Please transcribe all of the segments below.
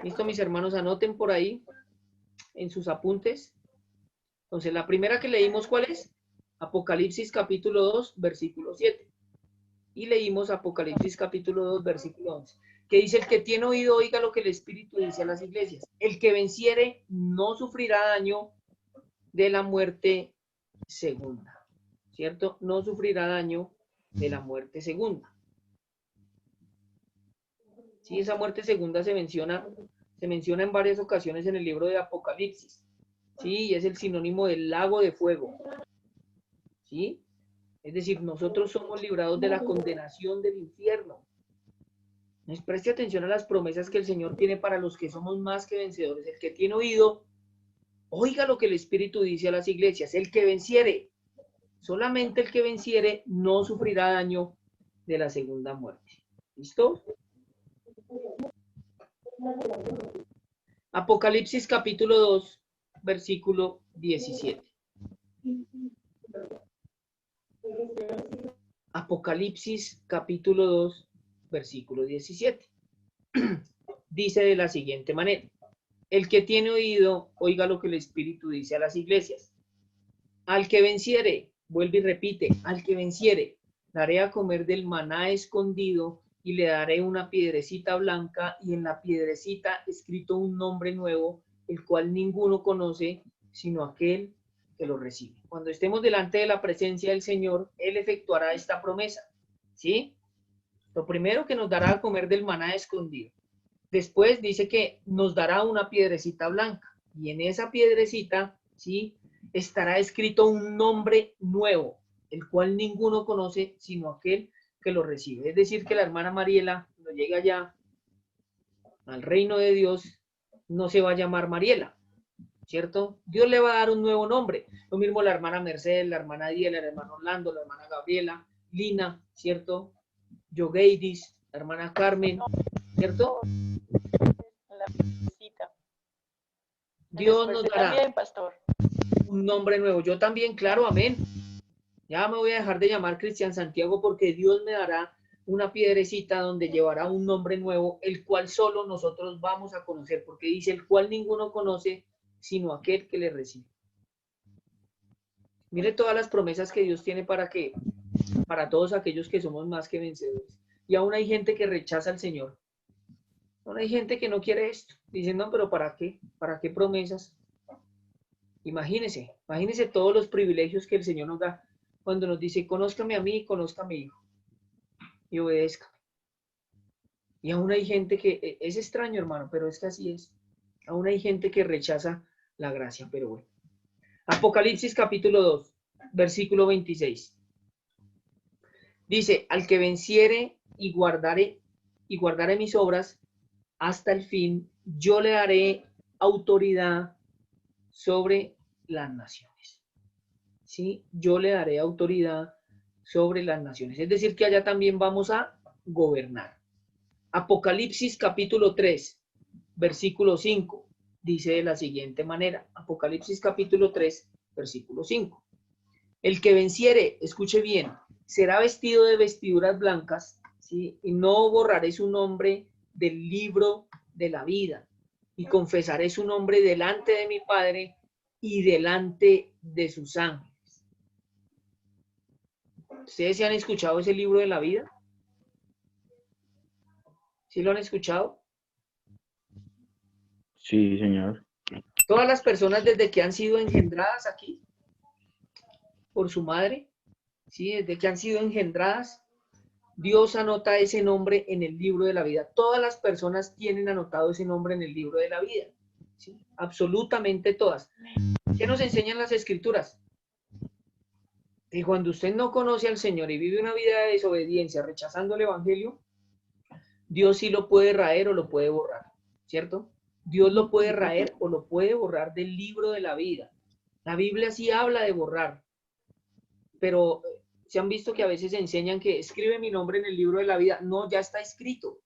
Listo, mis hermanos, anoten por ahí en sus apuntes. Entonces, la primera que leímos, ¿cuál es? Apocalipsis capítulo 2, versículo 7. Y leímos Apocalipsis capítulo 2, versículo 11, que dice: el que tiene oído, oiga lo que el Espíritu dice a las iglesias. El que venciere no sufrirá daño de la muerte segunda, ¿cierto? No sufrirá daño de la muerte segunda. Sí, esa muerte segunda se menciona en varias ocasiones en el libro de Apocalipsis. Sí, y es el sinónimo del lago de fuego. ¿Sí? Es decir, nosotros somos librados de la condenación del infierno. Nos preste atención a las promesas que el Señor tiene para los que somos más que vencedores. El que tiene oído, oiga lo que el Espíritu dice a las iglesias. El que venciere, solamente el que venciere, no sufrirá daño de la segunda muerte. ¿Listo? Apocalipsis capítulo 2, versículo 17. Apocalipsis capítulo 2, versículo 17. Dice de la siguiente manera: el que tiene oído, oiga lo que el Espíritu dice a las iglesias. Al que venciere, vuelve y repite, al que venciere, daré a comer del maná escondido y le daré una piedrecita blanca y en la piedrecita escrito un nombre nuevo, el cual ninguno conoce sino aquel que lo recibe. Cuando estemos delante de la presencia del Señor, Él efectuará esta promesa, ¿sí? Lo primero, que nos dará a comer del maná escondido. Después dice que nos dará una piedrecita blanca y en esa piedrecita, ¿sí?, estará escrito un nombre nuevo, el cual ninguno conoce sino aquel que lo recibe. Es decir, que la hermana Mariela, cuando llega allá al reino de Dios, no se va a llamar Mariela, ¿cierto? Dios le va a dar un nuevo nombre. Lo mismo la hermana Mercedes, la hermana Diela, el hermano Orlando, la hermana Gabriela, Lina, ¿cierto? Yogeidis, la hermana Carmen, ¿cierto? La visita. Dios nos dará también, pastor, un nombre nuevo. Yo también, claro, amén. Ya me voy a dejar de llamar Cristian Santiago porque Dios me dará una piedrecita donde llevará un nombre nuevo, el cual solo nosotros vamos a conocer, porque dice, el cual ninguno conoce sino aquel que le recibe. Mire todas las promesas que Dios tiene para todos aquellos que somos más que vencedores. Y aún hay gente que rechaza al Señor. Aún hay gente que no quiere esto. Dicen, no, pero ¿para qué? ¿Para qué promesas? Imagínese todos los privilegios que el Señor nos da cuando nos dice, conózcame a mí y conozca a mi hijo y obedezca. Y aún hay gente que, es extraño, hermano, pero es que así es. Aún hay gente que rechaza la gracia, pero bueno. Apocalipsis capítulo 2, versículo 26. Dice, al que venciere y guardare mis obras hasta el fin, yo le daré autoridad sobre las naciones. ¿Sí? Yo le daré autoridad sobre las naciones. Es decir, que allá también vamos a gobernar. Apocalipsis capítulo 3, versículo 5, dice de la siguiente manera. Apocalipsis capítulo 3, versículo 5. El que venciere, escuche bien, será vestido de vestiduras blancas, ¿sí? Y no borraré su nombre del libro de la vida, y confesaré su nombre delante de mi Padre y delante de sus ángeles. ¿Ustedes se han escuchado ese libro de la vida? ¿Sí lo han escuchado? Sí, señor. Todas las personas desde que han sido engendradas aquí por su madre, ¿sí? Desde que han sido engendradas, Dios anota ese nombre en el libro de la vida. Todas las personas tienen anotado ese nombre en el libro de la vida, ¿sí? Absolutamente todas. ¿Qué nos enseñan las escrituras? Que cuando usted no conoce al Señor y vive una vida de desobediencia, rechazando el Evangelio, Dios sí lo puede raer o lo puede borrar, ¿cierto? Dios lo puede raer o lo puede borrar del libro de la vida. La Biblia sí habla de borrar, pero se han visto que a veces enseñan que escribe mi nombre en el libro de la vida. No, ya está escrito.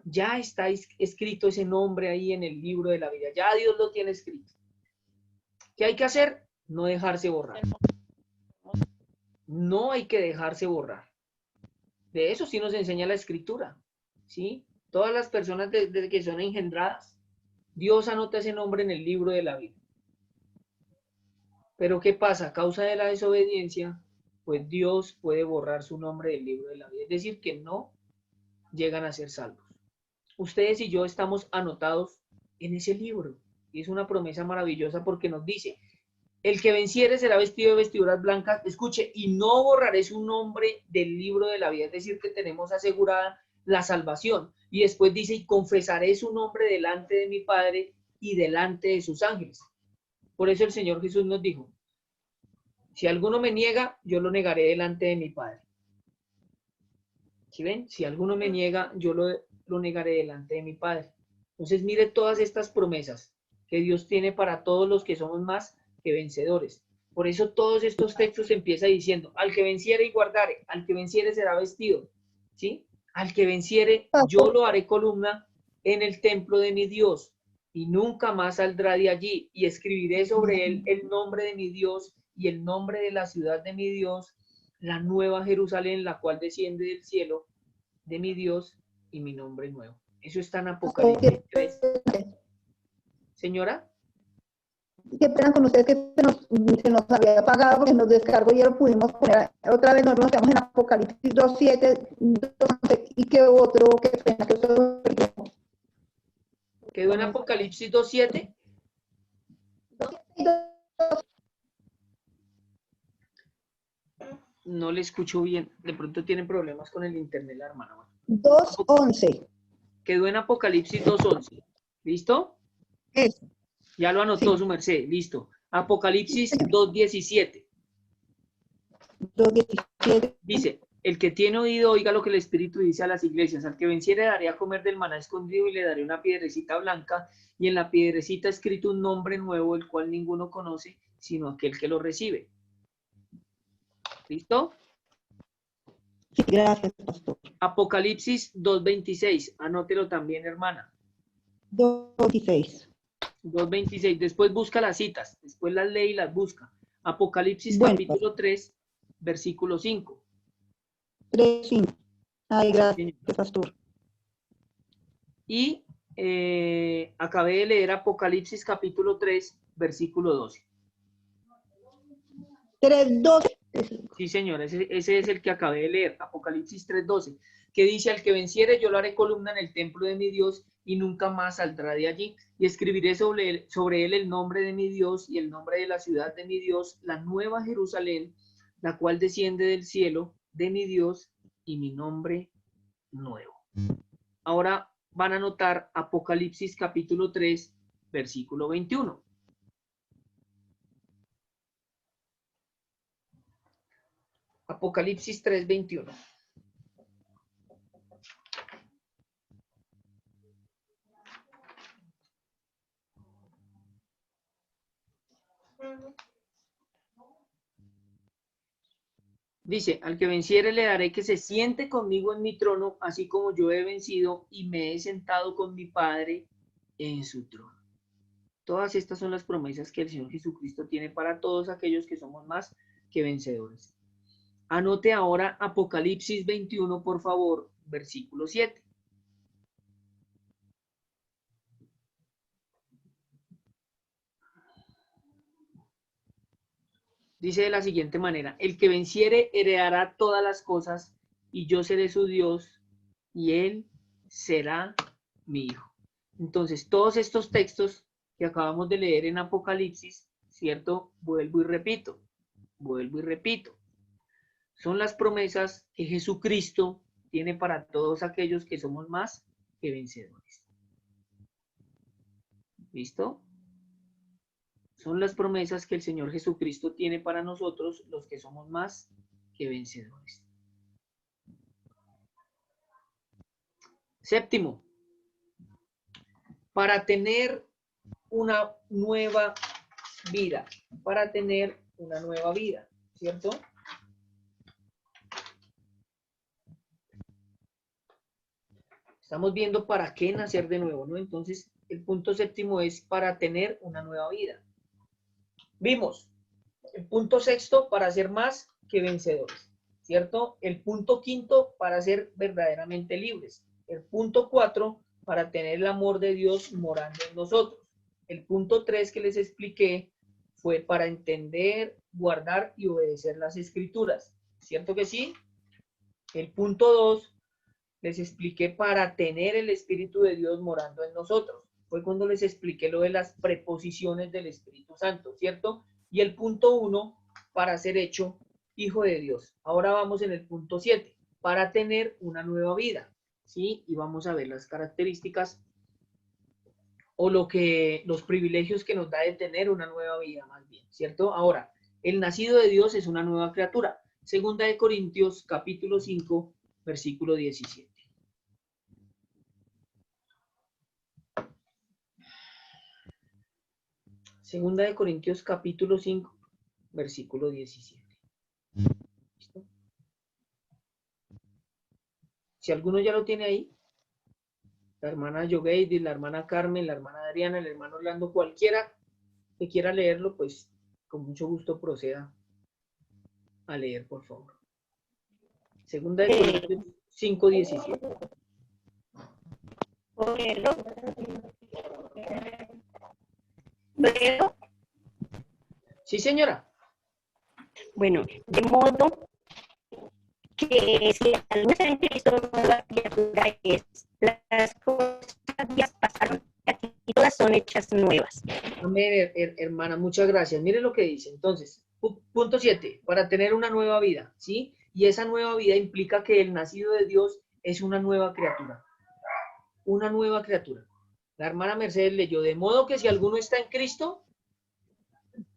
Ya está escrito ese nombre ahí en el libro de la vida. Ya Dios lo tiene escrito. ¿Qué hay que hacer? No dejarse borrar. No hay que dejarse borrar. De eso sí nos enseña la escritura, ¿sí? Todas las personas desde que son engendradas, Dios anota ese nombre en el libro de la vida. Pero ¿qué pasa? A causa de la desobediencia, pues Dios puede borrar su nombre del libro de la vida. Es decir, que no llegan a ser salvos. Ustedes y yo estamos anotados en ese libro. Y es una promesa maravillosa porque nos dice, el que venciere será vestido de vestiduras blancas, escuche, y no borraré su nombre del libro de la vida. Es decir, que tenemos asegurada la salvación. Y después dice, y confesaré su nombre delante de mi Padre y delante de sus ángeles. Por eso el Señor Jesús nos dijo, si alguno me niega, yo lo negaré delante de mi Padre. ¿Sí ven? Si alguno me niega, yo lo negaré delante de mi Padre. Entonces, mire todas estas promesas que Dios tiene para todos los que somos más que vencedores. Por eso todos estos textos empieza diciendo, al que venciere y guardare, al que venciere será vestido, ¿sí? Al que venciere, yo lo haré columna en el templo de mi Dios, y nunca más saldrá de allí, y escribiré sobre él el nombre de mi Dios y el nombre de la ciudad de mi Dios, la nueva Jerusalén, la cual desciende del cielo de mi Dios y mi nombre nuevo. Eso está en Apocalipsis 3. Señora. Qué pena con usted que se nos había apagado porque nos descargó y ya lo pudimos poner otra vez. Nosotros nos quedamos en Apocalipsis 2:7, 2:11 y qué otro, qué pena que otro. ¿Quedó en Apocalipsis 2:7? No le escucho bien. De pronto tienen problemas con el internet la hermana. 2:11. Quedó en Apocalipsis 2:11. ¿Listo? Eso. Ya lo anotó Sí. su merced. Listo. Apocalipsis 2:17. 2:17. Dice, el que tiene oído, oiga lo que el Espíritu dice a las iglesias. Al que venciere daré a comer del maná escondido y le daré una piedrecita blanca y en la piedrecita escrito un nombre nuevo, el cual ninguno conoce, sino aquel que lo recibe. ¿Listo? Sí, gracias, pastor. Apocalipsis 2:26. Anótelo también, hermana. 2:26. 2:26. Después busca las citas. Después las lee y las busca. Apocalipsis Bueno, capítulo 3, versículo 5. 3:5. Ay, gracias, Sí. pastor. Y acabé de leer Apocalipsis capítulo 3, versículo 12. 3:12. Sí, señor, ese es el que acabé de leer, Apocalipsis 3:12, que dice, al que venciere yo lo haré columna en el templo de mi Dios y nunca más saldrá de allí. Y escribiré sobre él el nombre de mi Dios y el nombre de la ciudad de mi Dios, la nueva Jerusalén, la cual desciende del cielo de mi Dios y mi nombre nuevo. Ahora van a anotar Apocalipsis capítulo 3, versículo 21. Apocalipsis 3, 21. Dice, al que venciere le daré que se siente conmigo en mi trono, así como yo he vencido y me he sentado con mi Padre en su trono. Todas estas son las promesas que el Señor Jesucristo tiene para todos aquellos que somos más que vencedores. Anote ahora Apocalipsis 21, por favor, versículo 7. Dice de la siguiente manera, el que venciere heredará todas las cosas y yo seré su Dios y él será mi hijo. Entonces, todos estos textos que acabamos de leer en Apocalipsis, ¿cierto? Vuelvo y repito, son las promesas que Jesucristo tiene para todos aquellos que somos más que vencedores. ¿Listo? Son las promesas que el Señor Jesucristo tiene para nosotros, los que somos más que vencedores. Séptimo, para tener una nueva vida, ¿cierto? Estamos viendo para qué nacer de nuevo, ¿no? Entonces, el punto séptimo es para tener una nueva vida. Vimos el punto sexto para ser más que vencedores, ¿cierto? El punto quinto para ser verdaderamente libres. El punto 4, para tener el amor de Dios morando en nosotros. El punto 3 que les expliqué fue para entender, guardar y obedecer las escrituras. ¿Cierto que sí? El punto 2 les expliqué para tener el Espíritu de Dios morando en nosotros. Fue cuando les expliqué lo de las preposiciones del Espíritu Santo, ¿cierto? Y el punto 1, para ser hecho hijo de Dios. Ahora vamos en el punto 7, para tener una nueva vida, ¿sí? Y vamos a ver las características o los privilegios que nos da de tener una nueva vida, más bien, ¿cierto? Ahora, el nacido de Dios es una nueva criatura. Segunda de Corintios, capítulo 5, versículo 17. Segunda de Corintios, capítulo 5, versículo 17. ¿Listo? Si alguno ya lo tiene ahí, la hermana Yogeidi, la hermana Carmen, la hermana Adriana, el hermano Orlando, cualquiera que quiera leerlo, pues con mucho gusto proceda a leer, por favor. Segunda de Corintios 5, 17. Luego, Sí, señora. bueno, de modo que si alguno está en Cristo, nueva criatura es. Las cosas viejas pasaron, aquí todas son hechas nuevas. Amén, hermana, muchas gracias. Mire lo que dice. Entonces, punto 7, para tener una nueva vida, ¿sí? Y esa nueva vida implica que el nacido de Dios es una nueva criatura. Una nueva criatura. La hermana Mercedes leyó, de modo que si alguno está en Cristo,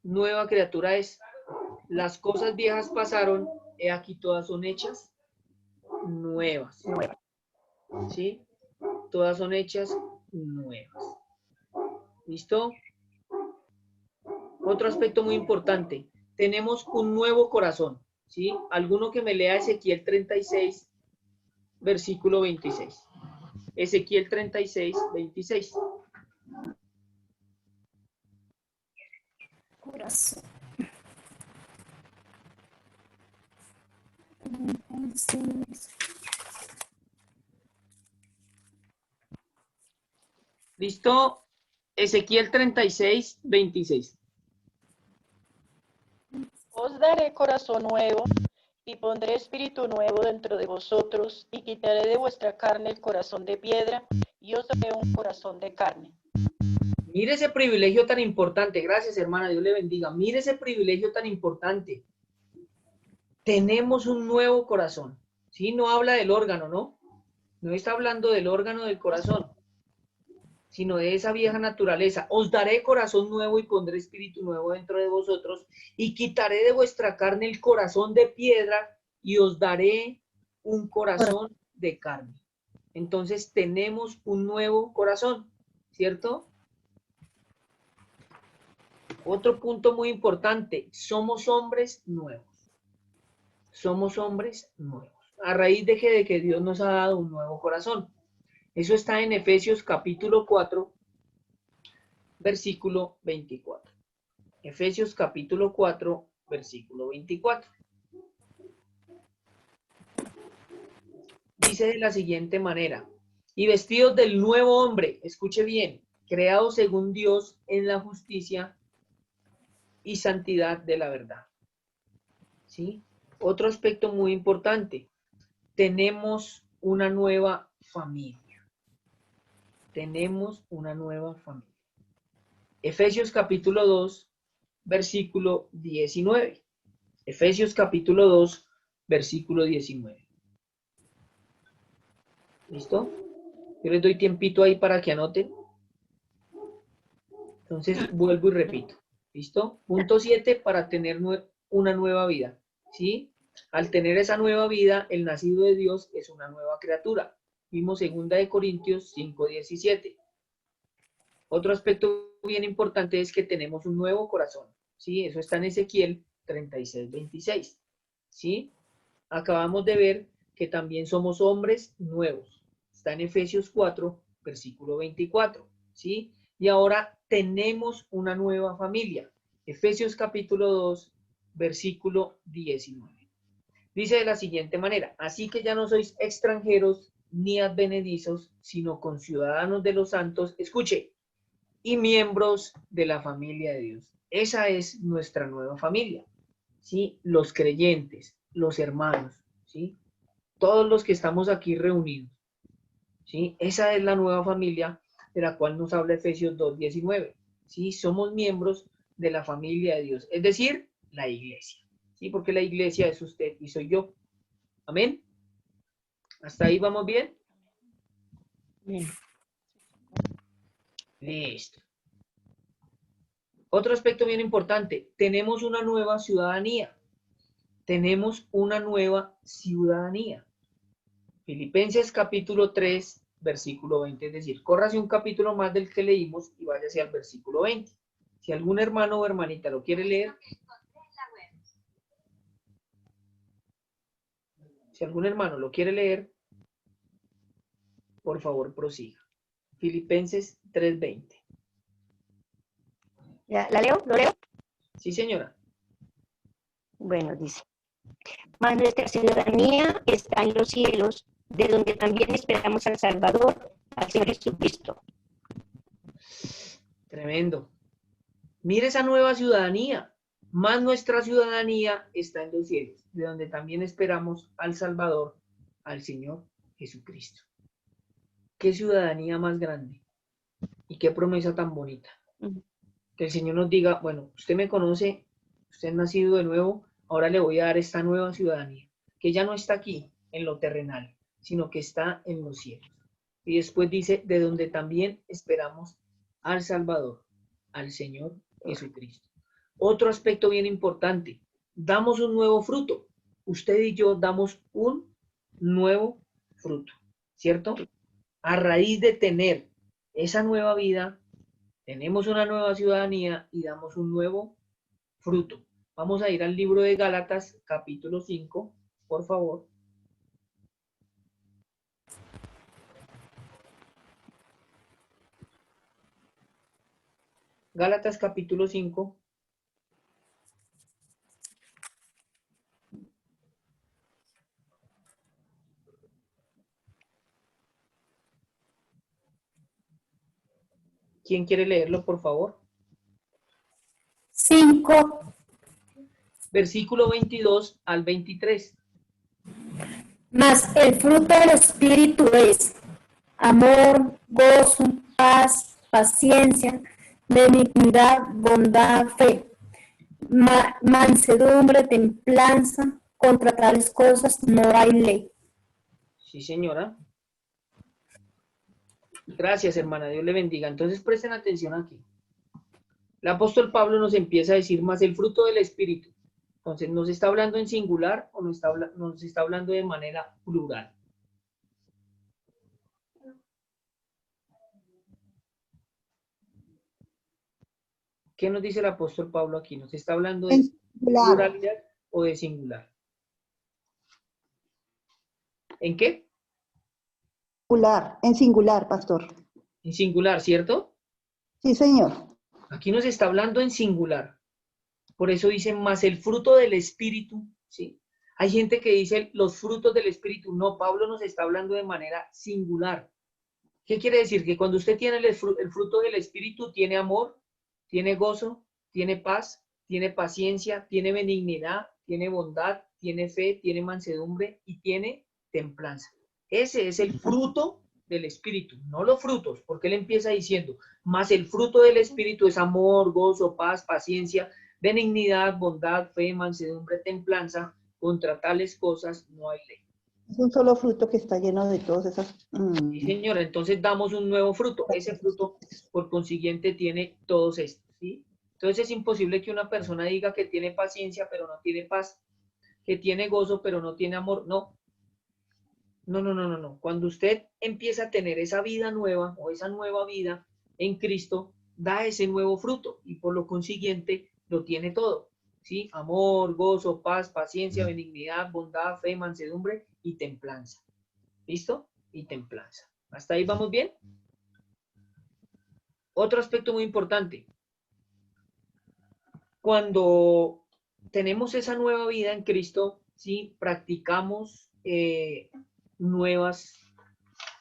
nueva criatura es. Las cosas viejas pasaron, he aquí todas son hechas nuevas. ¿Sí? Todas son hechas nuevas. ¿Listo? Otro aspecto muy importante. Tenemos un nuevo corazón. ¿Sí? Alguno que me lea Ezequiel 36, versículo 26. Ezequiel 36, 26. Corazón. ¿Listo? Ezequiel 36, 26. Os daré corazón nuevo y pondré espíritu nuevo dentro de vosotros y quitaré de vuestra carne el corazón de piedra y os daré un corazón de carne. Mire ese privilegio tan importante. Gracias, hermana. Dios le bendiga. Mire ese privilegio tan importante. Tenemos un nuevo corazón. ¿Sí? No habla del órgano, ¿no? No está hablando del órgano del corazón, sino de esa vieja naturaleza. Os daré corazón nuevo y pondré espíritu nuevo dentro de vosotros y quitaré de vuestra carne el corazón de piedra y os daré un corazón de carne. Entonces tenemos un nuevo corazón, ¿cierto? Otro punto muy importante, somos hombres nuevos. Somos hombres nuevos. A raíz de que Dios nos ha dado un nuevo corazón. Eso está en Efesios capítulo 4, versículo 24. Efesios capítulo 4, versículo 24. Dice de la siguiente manera, y vestidos del nuevo hombre, escuche bien, creado según Dios en la justicia y santidad de la verdad. ¿Sí? Otro aspecto muy importante, tenemos una nueva familia. Tenemos una nueva familia. Efesios capítulo 2, versículo 19. Efesios capítulo 2, versículo 19. ¿Listo? Yo les doy tiempito ahí para que anoten. Entonces, vuelvo y repito. ¿Listo? Punto 7, para tener una nueva vida. ¿Sí? Al tener esa nueva vida, el nacido de Dios es una nueva criatura. Vimos 2 de Corintios 5, 17. Otro aspecto bien importante es que tenemos un nuevo corazón. ¿Sí? Eso está en Ezequiel 36, 26. ¿Sí? Acabamos de ver que también somos hombres nuevos. Está en Efesios 4, versículo 24. ¿Sí? Y ahora tenemos una nueva familia. Efesios capítulo 2, versículo 19. Dice de la siguiente manera, así que ya no sois extranjeros ni advenedizos, sino conciudadanos de los santos, escuche, y miembros de la familia de Dios. Esa es nuestra nueva familia, ¿sí? Los creyentes, los hermanos, ¿sí? Todos los que estamos aquí reunidos, ¿sí? Esa es la nueva familia de la cual nos habla Efesios 2:19, ¿sí? Somos miembros de la familia de Dios, es decir, la iglesia, ¿sí? Porque la iglesia es usted y soy yo. Amén. ¿Hasta ahí vamos bien? Bien. Listo. Otro aspecto bien importante, tenemos una nueva ciudadanía. Tenemos una nueva ciudadanía. Filipenses capítulo 3, versículo 20, es decir, córrase un capítulo más del que leímos y váyase al versículo 20. Si algún hermano o hermanita lo quiere leer, si algún hermano lo quiere leer, por favor prosiga. Filipenses 3:20. ¿Ya? ¿La leo? ¿Lo leo? Sí, señora. Bueno, dice, mas nuestra ciudadanía está en los cielos, de donde también esperamos al Salvador, al Señor Jesucristo. Tremendo. Mire esa nueva ciudadanía. Más nuestra ciudadanía está en los cielos, de donde también esperamos al Salvador, al Señor Jesucristo. Qué ciudadanía más grande y qué promesa tan bonita. Que el Señor nos diga, bueno, usted me conoce, usted es nacido de nuevo, ahora le voy a dar esta nueva ciudadanía, que ya no está aquí en lo terrenal, sino que está en los cielos. Y después dice, de donde también esperamos al Salvador, al Señor Jesucristo. Otro aspecto bien importante, damos un nuevo fruto. Usted y yo damos un nuevo fruto, ¿cierto? A raíz de tener esa nueva vida, tenemos una nueva ciudadanía y damos un nuevo fruto. Vamos a ir al libro de Gálatas, capítulo 5, por favor. Gálatas, capítulo 5. ¿Quién quiere leerlo, por favor? 5. Versículo 22 al 23. Mas el fruto del Espíritu es amor, gozo, paz, paciencia, benignidad, bondad, fe, mansedumbre, templanza. Contra tales cosas no hay ley. Sí, señora. Gracias, hermana. Dios le bendiga. Entonces presten atención aquí. El apóstol Pablo nos empieza a decir más el fruto del Espíritu. Entonces, ¿nos está hablando en singular o nos está hablando de manera plural? ¿Qué nos dice el apóstol Pablo aquí? ¿Nos está hablando de pluralidad o de singular? ¿En qué? En singular, pastor. En singular, ¿cierto? Sí, señor. Aquí nos está hablando en singular. Por eso dicen más el fruto del Espíritu, ¿sí? Hay gente que dice los frutos del Espíritu. No, Pablo nos está hablando de manera singular. ¿Qué quiere decir? Que cuando usted tiene el fruto del Espíritu, tiene amor, tiene gozo, tiene paz, tiene paciencia, tiene benignidad, tiene bondad, tiene fe, tiene mansedumbre y tiene templanza. Ese es el fruto del Espíritu, no los frutos, porque él empieza diciendo, más el fruto del Espíritu es amor, gozo, paz, paciencia, benignidad, bondad, fe, mansedumbre, templanza. Contra tales cosas no hay ley. Es un solo fruto que está lleno de todas esas... Sí, señora, entonces damos un nuevo fruto. Ese fruto, por consiguiente, tiene todos estos, ¿sí? Entonces es imposible que una persona diga que tiene paciencia, pero no tiene paz, que tiene gozo, pero no tiene amor. No. No. Cuando usted empieza a tener esa vida nueva o esa nueva vida en Cristo, da ese nuevo fruto y por lo consiguiente lo tiene todo, ¿sí? Amor, gozo, paz, paciencia, benignidad, bondad, fe, mansedumbre y templanza. ¿Listo? Y templanza. ¿Hasta ahí vamos bien? Otro aspecto muy importante. Cuando tenemos esa nueva vida en Cristo, ¿sí? Practicamos nuevas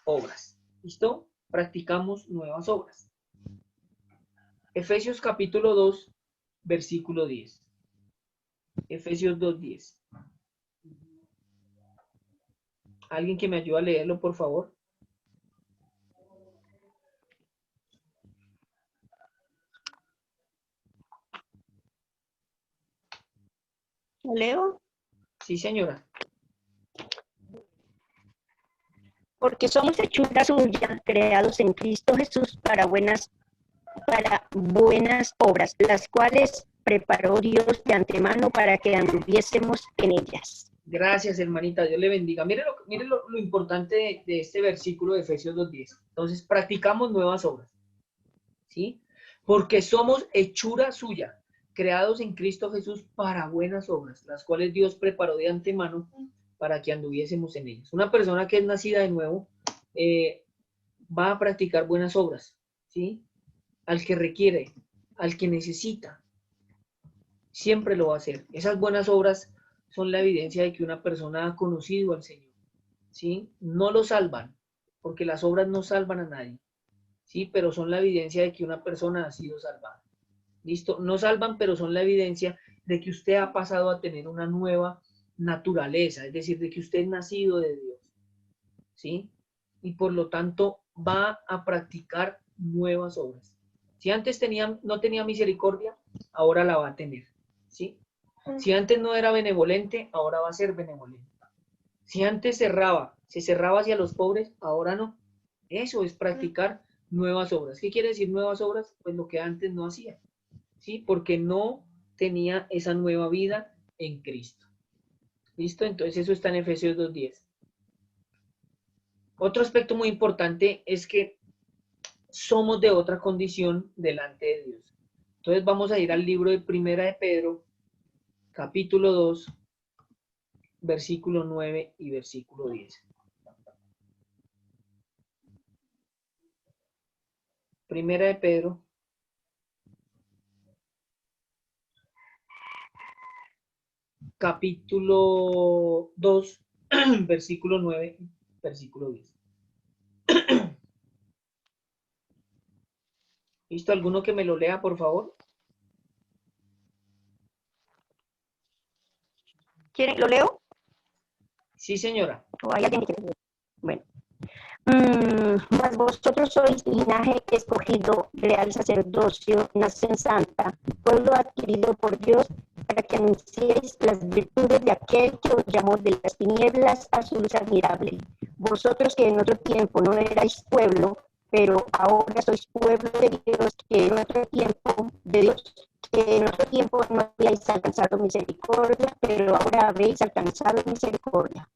obras. ¿Listo? Practicamos nuevas obras. Efesios capítulo 2, versículo 10. Efesios 2:10. ¿Alguien que me ayude a leerlo, por favor? ¿Lo leo? Sí, señora. Porque somos hechura suya, creados en Cristo Jesús para buenas obras, las cuales preparó Dios de antemano para que anduviésemos en ellas. Gracias, hermanita. Dios le bendiga. Mire lo importante de este versículo de Efesios 2:10. Entonces, practicamos nuevas obras. ¿Sí? Porque somos hechura suya, creados en Cristo Jesús para buenas obras, las cuales Dios preparó de antemano para que anduviésemos en ellas. Una persona que es nacida de nuevo va a practicar buenas obras, ¿sí? Al que requiere, al que necesita, siempre lo va a hacer. Esas buenas obras son la evidencia de que una persona ha conocido al Señor, ¿sí? No lo salvan, porque las obras no salvan a nadie, ¿sí? Pero son la evidencia de que una persona ha sido salvada. ¿Listo? No salvan, pero son la evidencia de que usted ha pasado a tener una nueva naturaleza, es decir, de que usted es nacido de Dios, ¿sí? Y por lo tanto va a practicar nuevas obras. Si antes no tenía misericordia, ahora la va a tener, ¿sí? Si antes no era benevolente, ahora va a ser benevolente. Si antes se cerraba hacia los pobres, ahora no. Eso es practicar nuevas obras. ¿Qué quiere decir nuevas obras? Pues lo que antes no hacía, ¿sí? Porque no tenía esa nueva vida en Cristo. ¿Listo? Entonces eso está en Efesios 2:10. Otro aspecto muy importante es que somos de otra condición delante de Dios. Entonces vamos a ir al libro de Primera de Pedro, capítulo 2, versículo 9 y versículo 10. Primera de Pedro, capítulo 2, versículo 9, versículo 10. ¿Listo? ¿Alguno que me lo lea, por favor? ¿Quieren que lo leo? Sí, señora. ¿O hay alguien que quiere leer? Bueno. Mas vosotros sois linaje escogido, real sacerdocio, nación santa, pueblo adquirido por Dios, para que anunciéis las virtudes de aquel que os llamó de las tinieblas a su luz admirable. Vosotros que en otro tiempo no erais pueblo, pero ahora sois pueblo de Dios, que en otro tiempo no habíais alcanzado misericordia, pero ahora habéis alcanzado misericordia.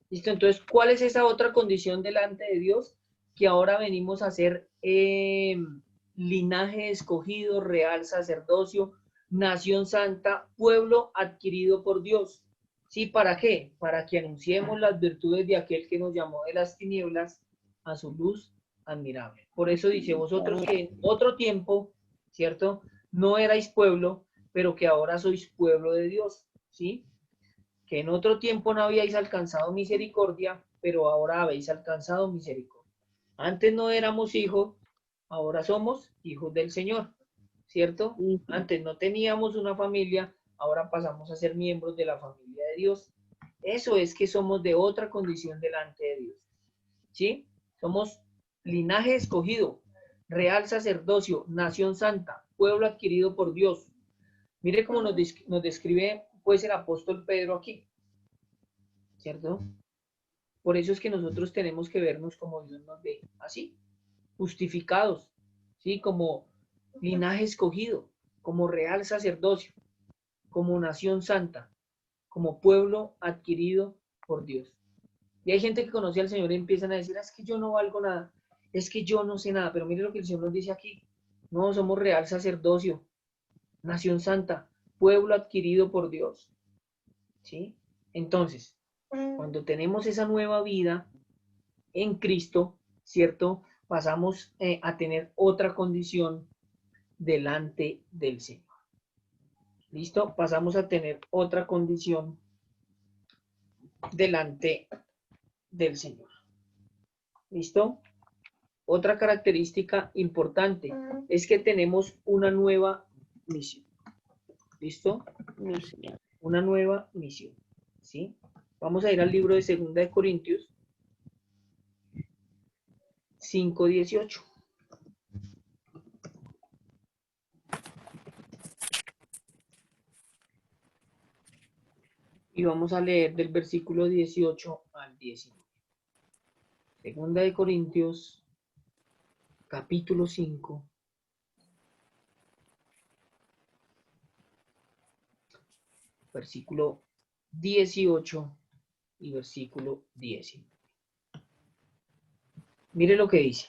¿Listo? Entonces, ¿cuál es esa otra condición delante de Dios? Que ahora venimos a ser linaje escogido, real sacerdocio, nación santa, pueblo adquirido por Dios. ¿Sí? ¿Para qué? Para que anunciemos las virtudes de aquel que nos llamó de las tinieblas a su luz admirable. Por eso dice, vosotros que en otro tiempo, ¿cierto? No erais pueblo, pero que ahora sois pueblo de Dios, ¿sí? Que en otro tiempo no habíais alcanzado misericordia, pero ahora habéis alcanzado misericordia. Antes no éramos hijos, ahora somos hijos del Señor, ¿cierto? Antes no teníamos una familia, ahora pasamos a ser miembros de la familia de Dios. Eso es que somos de otra condición delante de Dios, ¿sí? Somos linaje escogido, real sacerdocio, nación santa, pueblo adquirido por Dios. Mire cómo nos describe pues el apóstol Pedro aquí, ¿cierto? Por eso es que nosotros tenemos que vernos como Dios nos ve, así, justificados, ¿sí? Como linaje escogido, como real sacerdocio, como nación santa, como pueblo adquirido por Dios. Y hay gente que conoce al Señor y empiezan a decir, es que yo no valgo nada, es que yo no sé nada, pero mire lo que el Señor nos dice aquí, no, somos real sacerdocio, nación santa, pueblo adquirido por Dios, ¿sí? Entonces, cuando tenemos esa nueva vida en Cristo, ¿cierto? Pasamos a tener otra condición delante del Señor. ¿Listo? Pasamos a tener otra condición delante del Señor. ¿Listo? Otra característica importante es que tenemos una nueva misión. ¿Listo? Misión. Una nueva misión. ¿Sí? Vamos a ir al libro de 2 de Corintios 5:18. Y vamos a leer del versículo 18 al 19. 2 de Corintios, capítulo 5, versículo 18 y versículo 19. Mire lo que dice.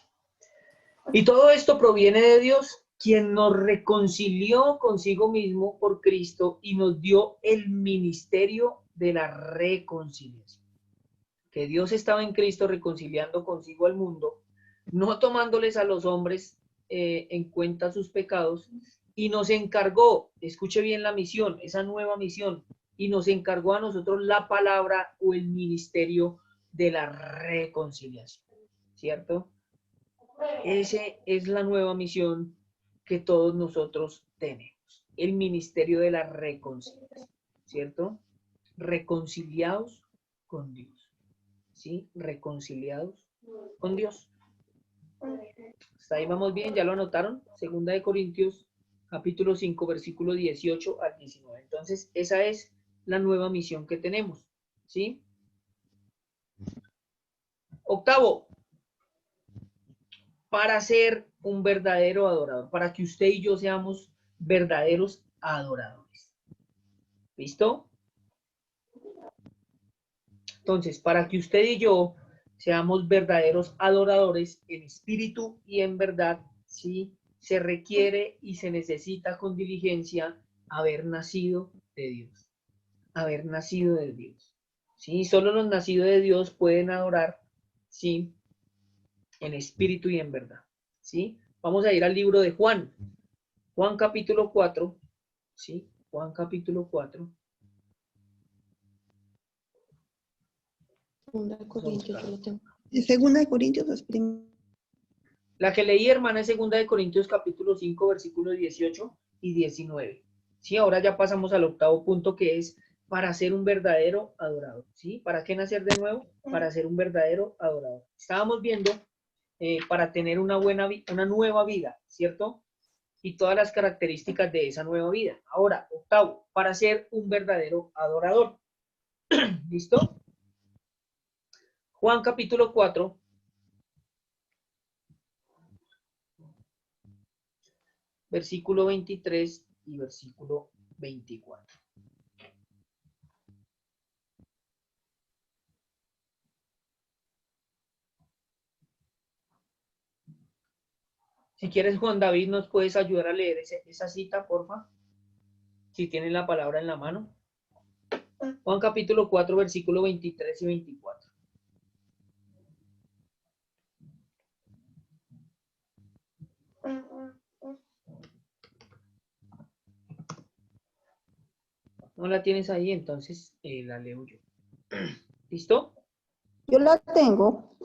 Y todo esto proviene de Dios, quien nos reconcilió consigo mismo por Cristo y nos dio el ministerio de la reconciliación. Que Dios estaba en Cristo reconciliando consigo al mundo, no tomándoles a los hombres en cuenta sus pecados, y nos encargó, escuche bien la misión, esa nueva misión, y nos encargó a nosotros la palabra o el ministerio de la reconciliación, ¿cierto? Esa es la nueva misión que todos nosotros tenemos, el ministerio de la reconciliación, ¿cierto? Reconciliados con Dios, ¿sí? Reconciliados con Dios. Hasta ahí vamos bien, ¿ya lo anotaron? 2 de Corintios, capítulo 5, versículo 18 al 19. Entonces, esa es la nueva misión que tenemos, ¿sí? Octavo, para ser un verdadero adorador, para que usted y yo seamos verdaderos adoradores. ¿Listo? Entonces, para que usted y yo seamos verdaderos adoradores en espíritu y en verdad, sí, se requiere y se necesita con diligencia haber nacido de Dios. Haber nacido de Dios. Sí, solo los nacidos de Dios pueden adorar, sí, en espíritu y en verdad. ¿Sí? Vamos a ir al libro de Juan. Juan capítulo 4. ¿Sí? Juan capítulo 4. Segunda de Corintios, yo lo tengo. Segunda de Corintios es primero. La que leí, hermana, es 2 de Corintios capítulo 5, versículos 18 y 19. Sí, ahora ya pasamos al octavo punto, que es para ser un verdadero adorador. ¿Sí? ¿Para qué nacer de nuevo? Para ser un verdadero adorador. Estábamos viendo para tener una nueva vida, ¿cierto? Y todas las características de esa nueva vida. Ahora, octavo, para ser un verdadero adorador. ¿Listo? Juan capítulo 4. Versículo 23 y versículo 24. Si quieres, Juan David, ¿nos puedes ayudar a leer esa cita, porfa? Si tienen la palabra en la mano. Juan capítulo 4, versículo 23 y 24. No la tienes ahí, entonces la leo yo. ¿Listo? Yo la tengo.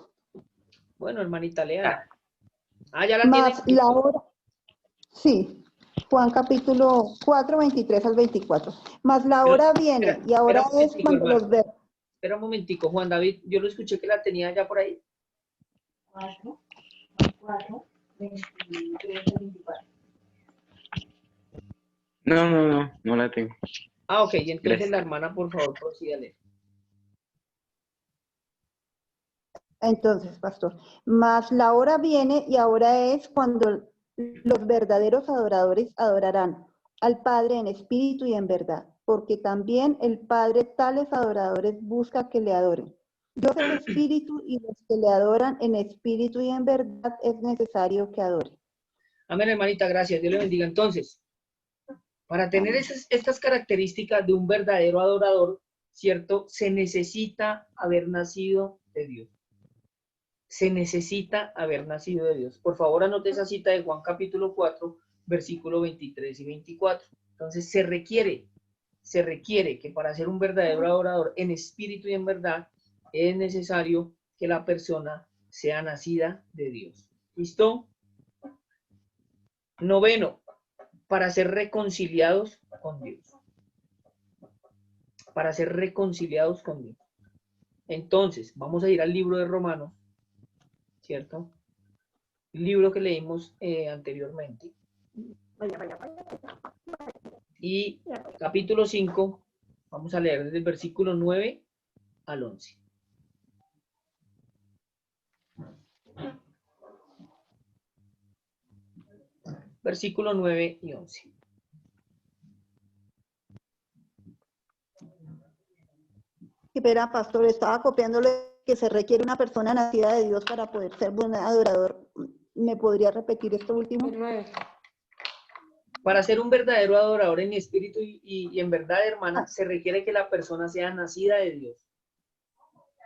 Bueno, hermanita, léala. Ah, ya la Más tienes. la hora. Sí. Juan capítulo 4, 23 al 24. Más la hora viene y ahora espera es cuando los ver. Espera un momentico, Juan David, yo lo escuché que la tenía ya por ahí. 4, 23, 24. No la tengo. Ah, ok, entonces Gracias. la hermana, por favor, proceda a leer. Entonces, pastor, más la hora viene y ahora es cuando los verdaderos adoradores adorarán al Padre en espíritu y en verdad, porque también el Padre tales adoradores busca que le adoren. Dios es espíritu y los que le adoran en espíritu y en verdad es necesario que adoren. Amén, hermanita, gracias. Dios le bendiga. Entonces, para tener estas características de un verdadero adorador, ¿cierto? Se necesita haber nacido de Dios. Se necesita haber nacido de Dios. Por favor, anote esa cita de Juan capítulo 4, versículo 23 y 24. Entonces, se requiere que para ser un verdadero adorador en espíritu y en verdad, es necesario que la persona sea nacida de Dios. ¿Listo? 9, para ser reconciliados con Dios. Para ser reconciliados con Dios. Entonces, vamos a ir al libro de Romanos, ¿cierto? El libro que leímos anteriormente. Y capítulo 5, vamos a leer desde el versículo 9 al 11. Versículo 9 y 11. Espera, pastor, estaba copiándole que se requiere una persona nacida de Dios para poder ser buen adorador. ¿Me podría repetir esto último? Para ser un verdadero adorador en espíritu y en verdad, hermana, se requiere que la persona sea nacida de Dios.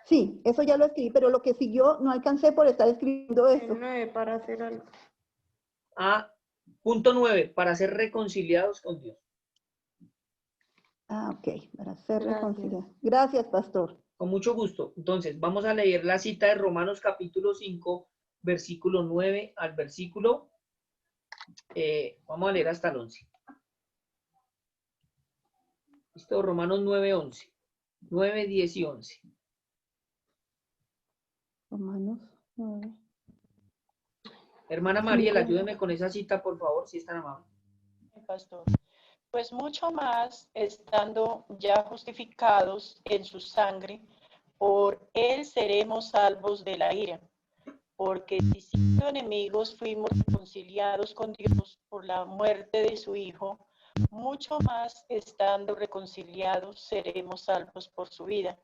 Sí, eso ya lo escribí, pero lo que siguió no alcancé por estar escribiendo esto. Para hacer algo. Punto 9, para ser reconciliados con Dios. Ok, para ser Gracias. reconciliado. Gracias, pastor. Con mucho gusto. Entonces, vamos a leer la cita de Romanos capítulo 5, versículo 9 al versículo, vamos a leer hasta el 11. Listo, Romanos 9, 11. 9, 10 y 11. Romanos 9. Hermana Mariela, ayúdeme con esa cita, por favor, si es tan amable. Pastor. Pues mucho más, estando ya justificados en su sangre, por él seremos salvos de la ira. Porque si siendo enemigos fuimos reconciliados con Dios por la muerte de su Hijo, mucho más, estando reconciliados, seremos salvos por su vida.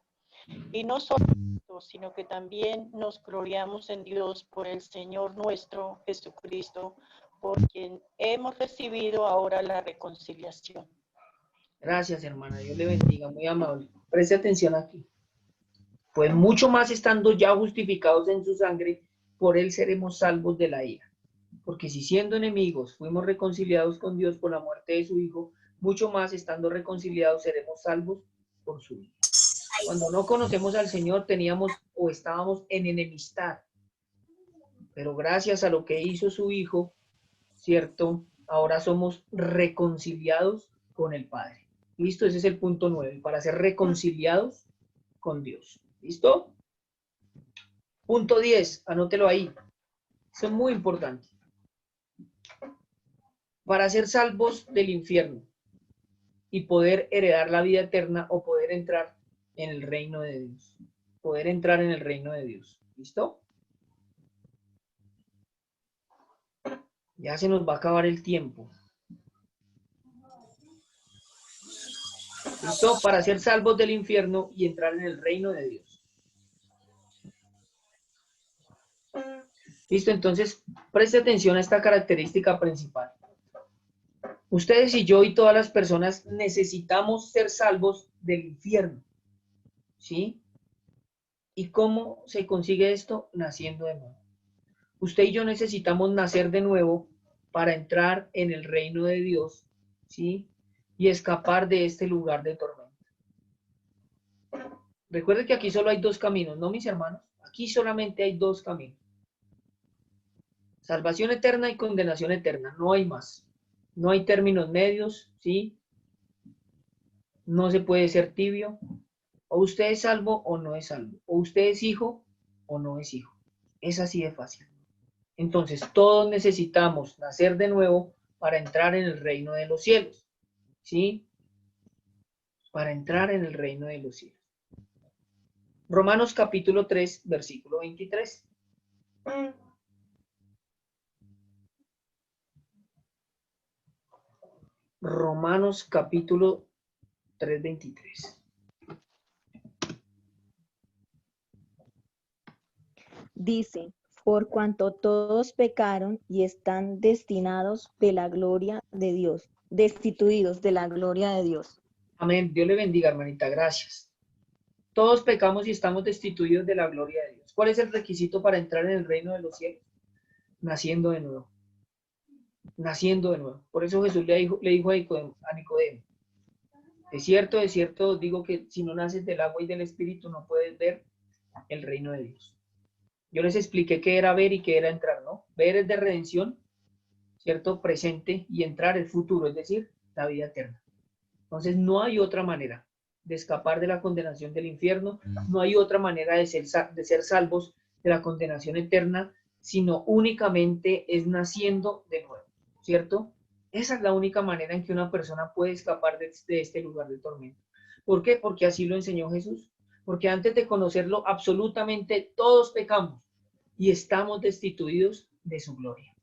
Y no solo esto, sino que también nos gloriamos en Dios por el Señor nuestro Jesucristo, por quien hemos recibido ahora la reconciliación. Gracias, hermana. Dios le bendiga, muy amable. Preste atención aquí. Pues mucho más estando ya justificados en su sangre, por él seremos salvos de la ira. Porque si siendo enemigos fuimos reconciliados con Dios por la muerte de su Hijo, mucho más estando reconciliados seremos salvos por su vida. Cuando no conocemos al Señor teníamos o estábamos en enemistad. Pero gracias a lo que hizo su Hijo, ¿cierto? Ahora somos reconciliados con el Padre. ¿Listo? Ese es el punto 9, para ser reconciliados con Dios. ¿Listo? Punto 10, anótelo ahí. Eso es muy importante. Para ser salvos del infierno y poder heredar la vida eterna o poder entrar en el reino de Dios. Poder entrar en el reino de Dios. ¿Listo? Ya se nos va a acabar el tiempo. ¿Listo? Para ser salvos del infierno y entrar en el reino de Dios. ¿Listo? Entonces, preste atención a esta característica principal. Ustedes y yo y todas las personas necesitamos ser salvos del infierno. ¿Sí? ¿Y cómo se consigue esto? Naciendo de nuevo. Usted y yo necesitamos nacer de nuevo para entrar en el reino de Dios, ¿sí? Y escapar de este lugar de tormenta. Recuerde que aquí solo hay dos caminos, ¿no, mis hermanos? Aquí solamente hay dos caminos. Salvación eterna y condenación eterna, no hay más. No hay términos medios, ¿sí? No se puede ser tibio. O usted es salvo o no es salvo. O usted es hijo o no es hijo. Es así de fácil. Entonces, todos necesitamos nacer de nuevo para entrar en el reino de los cielos. ¿Sí? Para entrar en el reino de los cielos. Romanos capítulo 3, versículo 23. Romanos capítulo 3, 23. Dice, por cuanto todos pecaron y están destinados de la gloria de Dios, destituidos de la gloria de Dios. Amén. Dios le bendiga, hermanita. Gracias. Todos pecamos y estamos destituidos de la gloria de Dios. ¿Cuál es el requisito para entrar en el reino de los cielos? Naciendo de nuevo. Naciendo de nuevo. Por eso Jesús le dijo a Nicodemo, de cierto, os digo que si no naces del agua y del Espíritu no puedes ver el reino de Dios. Yo les expliqué qué era ver y qué era entrar, ¿no? Ver es de redención, ¿cierto? Presente, y entrar es futuro, es decir, la vida eterna. Entonces no hay otra manera de escapar de la condenación del infierno, no hay otra manera de ser salvos de la condenación eterna, sino únicamente es naciendo de nuevo, ¿cierto? Esa es la única manera en que una persona puede escapar de este lugar de tormento. ¿Por qué? Porque así lo enseñó Jesús. Porque antes de conocerlo, absolutamente todos pecamos y estamos destituidos de su gloria,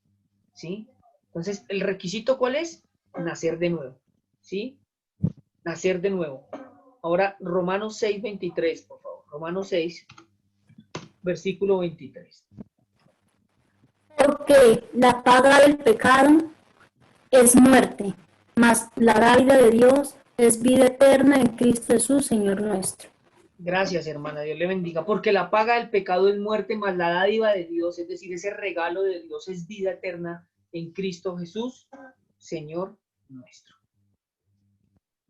¿sí? Entonces, ¿el requisito cuál es? Nacer de nuevo, ¿sí? Nacer de nuevo. Ahora, Romanos 6, 23, por favor. Romanos 6, versículo 23. Porque la paga del pecado es muerte, mas la dádiva de Dios es vida eterna en Cristo Jesús, Señor nuestro. Gracias, hermana. Dios le bendiga. Porque la paga del pecado es muerte, mas la dádiva de Dios, es decir, ese regalo de Dios es vida eterna en Cristo Jesús, Señor nuestro.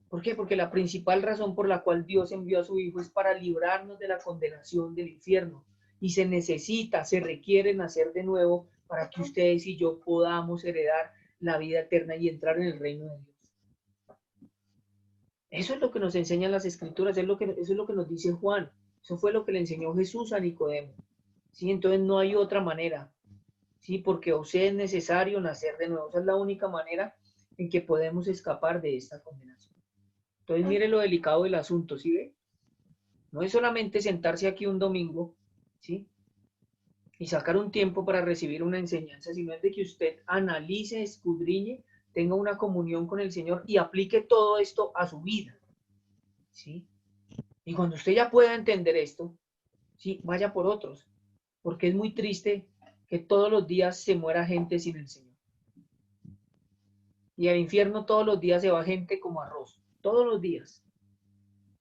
¿Por qué? Porque la principal razón por la cual Dios envió a su Hijo es para librarnos de la condenación del infierno. Y se requiere nacer de nuevo para que ustedes y yo podamos heredar la vida eterna y entrar en el reino de Dios. Eso es lo que nos enseñan las Escrituras, eso es lo que nos dice Juan. Eso fue lo que le enseñó Jesús a Nicodemo. ¿Sí? Entonces no hay otra manera. ¿Sí? Porque a usted es necesario nacer de nuevo. Esa es la única manera en que podemos escapar de esta condenación. Entonces mire lo delicado del asunto, ¿sí ve? No es solamente sentarse aquí un domingo, ¿sí? Y sacar un tiempo para recibir una enseñanza, sino es de que usted analice, escudriñe, tenga una comunión con el Señor y aplique todo esto a su vida, ¿sí? Y cuando usted ya pueda entender esto, ¿sí? Vaya por otros, porque es muy triste que todos los días se muera gente sin el Señor. Y al infierno todos los días se va gente como arroz, todos los días.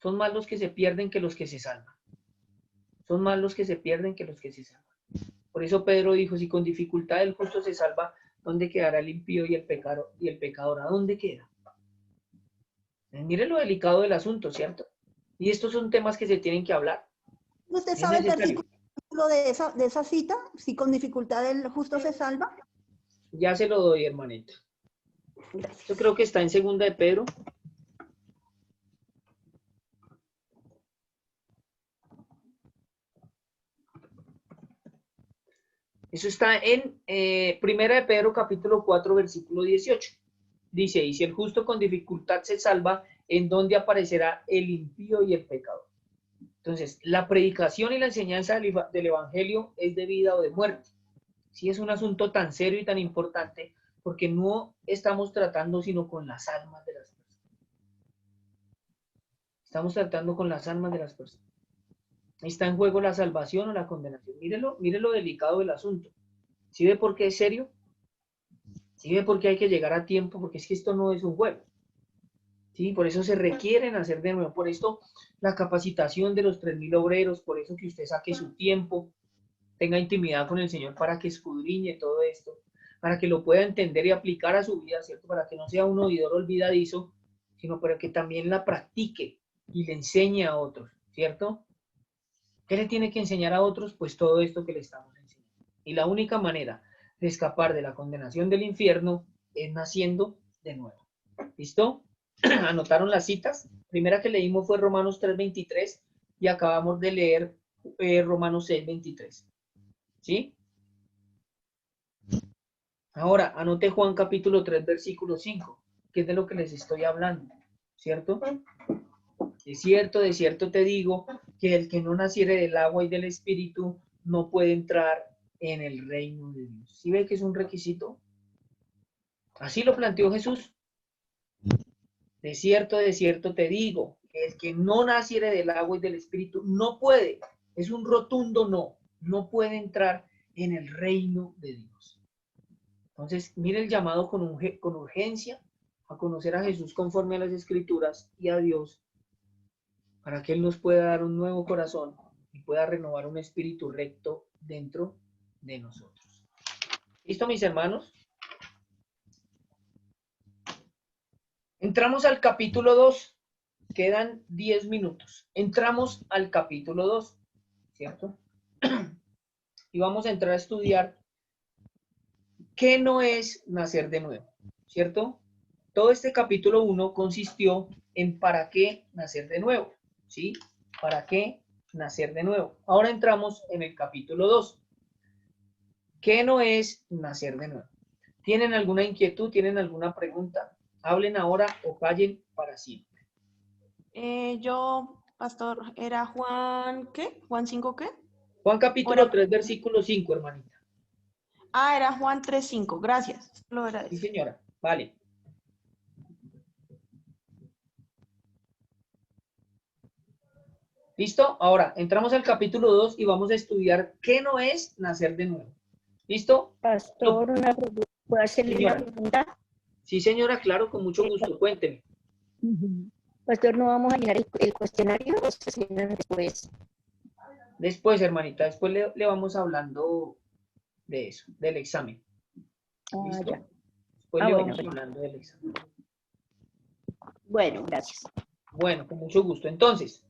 Son más los que se pierden que los que se salvan. Son más los que se pierden que los que se salvan. Por eso Pedro dijo, si con dificultad el justo se salva, ¿dónde quedará el impío y el pecador? ¿A dónde queda? Mire lo delicado del asunto, ¿cierto? Y estos son temas que se tienen que hablar. ¿Usted Es sabe el necesario. versículo de esa cita? Si con dificultad el justo se salva. Ya se lo doy, hermanita. Gracias. Yo creo que está en segunda de Pedro. Eso está en Primera de Pedro, capítulo 4, versículo 18. Dice, y si el justo con dificultad se salva, ¿en dónde aparecerá el impío y el pecador? Entonces, la predicación y la enseñanza del Evangelio es de vida o de muerte. Sí, es un asunto tan serio y tan importante porque no estamos tratando sino con las almas de las personas. Estamos tratando con las almas de las personas. Está en juego la salvación o la condenación. Mire lo delicado del asunto. ¿Sí ve por qué es serio? ¿Sí ve por qué hay que llegar a tiempo? Porque es que esto no es un juego. ¿Sí? Por eso se requieren hacer de nuevo. Por esto la capacitación de los 3.000 obreros, por eso que usted saque su tiempo, tenga intimidad con el Señor para que escudriñe todo esto, para que lo pueda entender y aplicar a su vida, ¿cierto? Para que no sea un oidor olvidadizo, sino para que también la practique y le enseñe a otros, ¿cierto? ¿Qué le tiene que enseñar a otros? Pues todo esto que le estamos enseñando. Y la única manera de escapar de la condenación del infierno es naciendo de nuevo. ¿Listo? ¿Anotaron las citas? Primera que leímos fue Romanos 3:23 y acabamos de leer Romanos 6:23. ¿Sí? Ahora, anote Juan capítulo 3, versículo 5, que es de lo que les estoy hablando, ¿cierto? De cierto te digo, que el que no naciere del agua y del espíritu no puede entrar en el reino de Dios. ¿Sí ve que es un requisito? Así lo planteó Jesús. De cierto te digo, que el que no naciere del agua y del espíritu no puede, es un rotundo no puede entrar en el reino de Dios. Entonces, mire el llamado con urgencia a conocer a Jesús conforme a las Escrituras y a Dios, para que Él nos pueda dar un nuevo corazón y pueda renovar un espíritu recto dentro de nosotros. ¿Listo, mis hermanos? Entramos al capítulo 2. Quedan 10 minutos. Entramos al capítulo 2, ¿cierto? y vamos a entrar a estudiar qué no es nacer de nuevo, ¿cierto? Todo este capítulo 1 consistió en para qué nacer de nuevo, ¿sí? ¿Para qué nacer de nuevo? Ahora entramos en el capítulo 2. ¿Qué no es nacer de nuevo? ¿Tienen alguna inquietud? ¿Tienen alguna pregunta? Hablen ahora o callen para siempre. Yo, pastor, ¿era Juan qué? ¿Juan 5 qué? Juan capítulo 3, versículo 5, hermanita. Ah, era Juan 3:5. Gracias. Lo era Sí, eso. señora. Vale. ¿Listo? Ahora, entramos al capítulo 2 y vamos a estudiar qué no es nacer de nuevo. ¿Listo? Pastor, una pregunta. ¿Puedo hacerle una Señora. pregunta? Sí, señora, claro, con mucho gusto. Cuénteme. Pastor, ¿no vamos a llenar el cuestionario o se llenan después? Después, hermanita, después le vamos hablando de eso, del examen. Ah, ¿Listo? ya. Después Ah, le bueno, vamos bueno. hablando del examen. Bueno, gracias. Bueno, con mucho gusto. Entonces,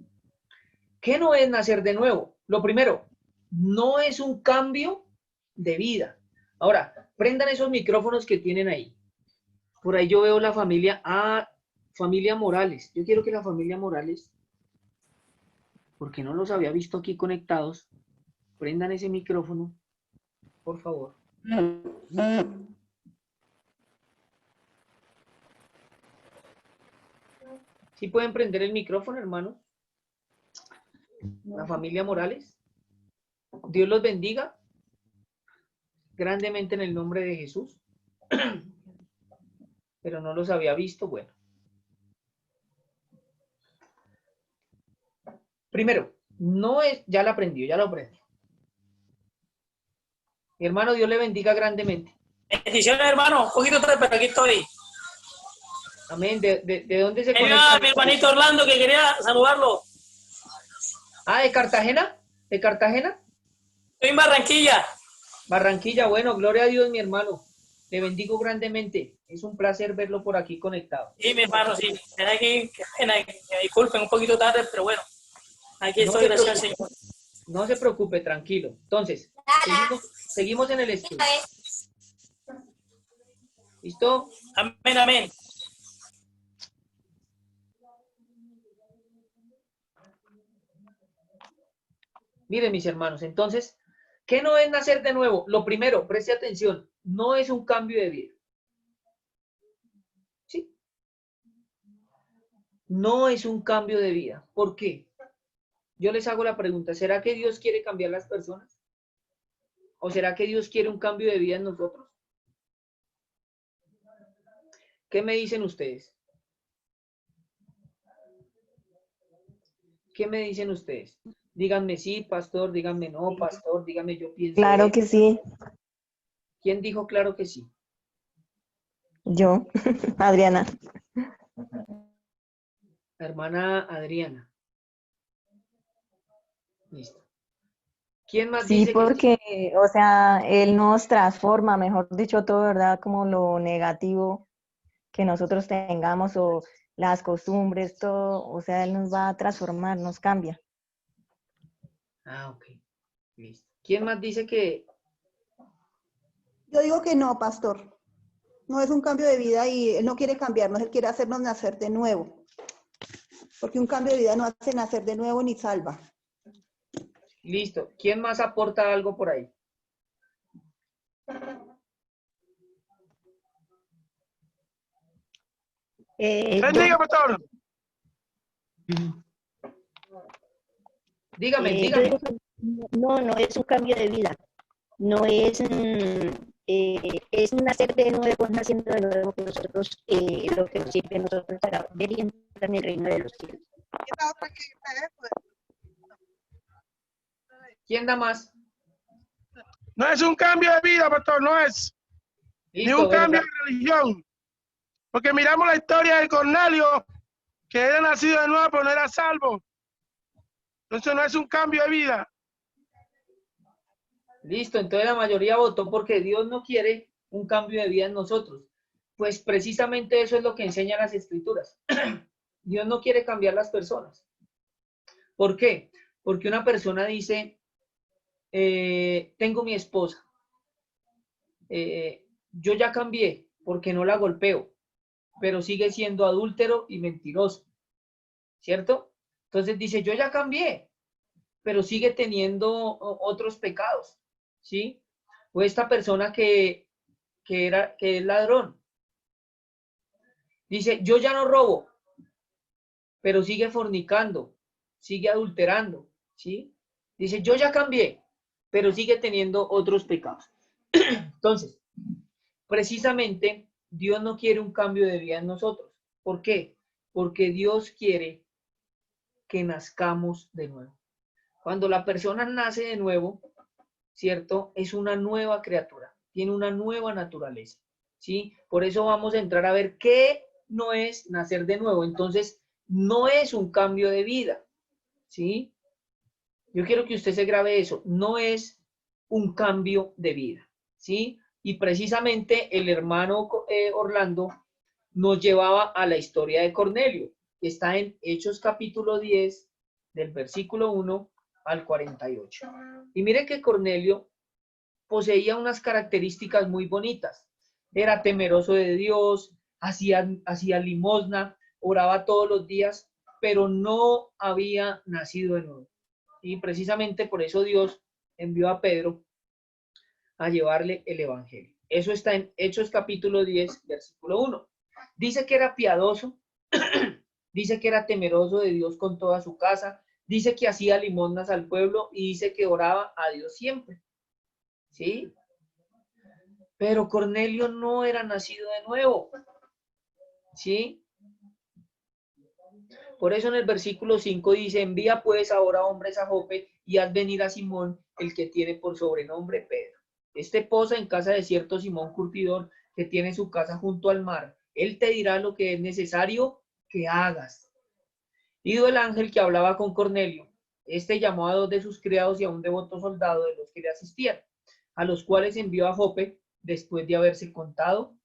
¿qué no es nacer de nuevo? Lo primero, no es un cambio de vida. Ahora, prendan esos micrófonos que tienen ahí. Por ahí yo veo la familia, familia Morales. Yo quiero que la familia Morales, porque no los había visto aquí conectados, prendan ese micrófono, por favor. ¿Sí pueden prender el micrófono, hermano? La familia Morales. Dios los bendiga grandemente en el nombre de Jesús. Pero no los había visto. Bueno. Primero, no es, ya la aprendió, ya lo aprendió. Mi hermano, Dios le bendiga grandemente. Bendiciones, hermano. Un poquito tarde, pero aquí estoy. Amén. ¿De dónde se Ayuda conecta? a mi hermanito Orlando que quería saludarlo. Ah, ¿de Cartagena? ¿De Cartagena? Estoy en Barranquilla. Barranquilla, bueno, gloria a Dios, mi hermano. Le bendigo grandemente. Es un placer verlo por aquí conectado. Sí, mi hermano, sí. Qué pena, me disculpen un poquito tarde, pero bueno. Aquí No estoy, se gracias al preocupe. Señor. No se preocupe, tranquilo. Entonces, seguimos en el estudio. ¿Listo? Amén, amén. Miren, mis hermanos, entonces, ¿qué no es nacer de nuevo? Lo primero, preste atención, no es un cambio de vida. ¿Sí? No es un cambio de vida. ¿Por qué? Yo les hago la pregunta, ¿será que Dios quiere cambiar las personas? ¿O será que Dios quiere un cambio de vida en nosotros? ¿Qué me dicen ustedes? ¿Qué me dicen ustedes? Díganme sí, pastor, díganme no, pastor, díganme yo pienso. Claro que sí. ¿Quién dijo claro que sí? Yo, Adriana. La hermana Adriana. Listo. ¿Quién más Sí, dice que sí? porque, o sea, Él nos transforma, mejor dicho, todo, ¿verdad? Como lo negativo que nosotros tengamos o las costumbres, todo, o sea, Él nos va a transformar, nos cambia. Ah, ok. Listo. ¿Quién más dice que Yo digo que no, pastor. No es un cambio de vida y Él no quiere cambiarnos, Él quiere hacernos nacer de nuevo. Porque un cambio de vida no hace nacer de nuevo ni salva. listo? ¿Quién más aporta algo por ahí? Bendiga, pastor. Dígame, Yo dígame. digo que no es un cambio de vida. No es, es nacer de nuevo, naciendo de nuevo que nosotros, lo que nos sirve a nosotros para ver y entrar en el reino de los cielos. ¿Quién da más? No es un cambio de vida, pastor, no es. Ni Listo, un bueno, cambio de religión. Porque miramos la historia de Cornelio, que era nacido de nuevo, pero no era salvo. Entonces no es un cambio de vida. listo, entonces la mayoría votó porque Dios no quiere un cambio de vida en nosotros. Pues precisamente eso es lo que enseñan las escrituras. Dios no quiere cambiar las personas. ¿Por qué? Porque una persona dice, tengo mi esposa, yo ya cambié porque no la golpeo, pero sigue siendo adúltero y mentiroso, ¿cierto? Entonces dice, yo ya cambié, pero sigue teniendo otros pecados, ¿sí? O esta persona que es ladrón, dice, yo ya no robo, pero sigue fornicando, sigue adulterando, ¿sí? Dice, yo ya cambié, pero sigue teniendo otros pecados. Entonces, precisamente, Dios no quiere un cambio de vida en nosotros. ¿Por qué? Porque Dios quiere que nazcamos de nuevo. Cuando la persona nace de nuevo, ¿cierto? Es una nueva criatura, tiene una nueva naturaleza, ¿sí? Por eso vamos a entrar a ver qué no es nacer de nuevo. Entonces, no es un cambio de vida, ¿sí? Yo quiero que usted se grabe eso, no es un cambio de vida, ¿sí? Y precisamente el hermano Orlando nos llevaba a la historia de Cornelio, que está en Hechos capítulo 10, del versículo 1 al 48. Y mire que Cornelio poseía unas características muy bonitas. Era temeroso de Dios, hacía limosna, oraba todos los días, pero no había nacido de nuevo. Y precisamente por eso Dios envió a Pedro a llevarle el evangelio. Eso está en Hechos capítulo 10, versículo 1. Dice que era piadoso, dice que era temeroso de Dios con toda su casa, dice que hacía limosnas al pueblo y dice que oraba a Dios siempre. ¿Sí? Pero Cornelio no era nacido de nuevo. ¿Sí? Por eso en el versículo 5 dice, envía pues ahora hombres a Jope y haz venir a Simón, el que tiene por sobrenombre Pedro. Este posa en casa de cierto Simón Curtidor, que tiene su casa junto al mar. Él te dirá lo que es necesario que hagas. Ido el ángel que hablaba con Cornelio, este llamó a 2 de sus criados y a un devoto soldado de los que le asistían, a los cuales envió a Jope después de haberse contado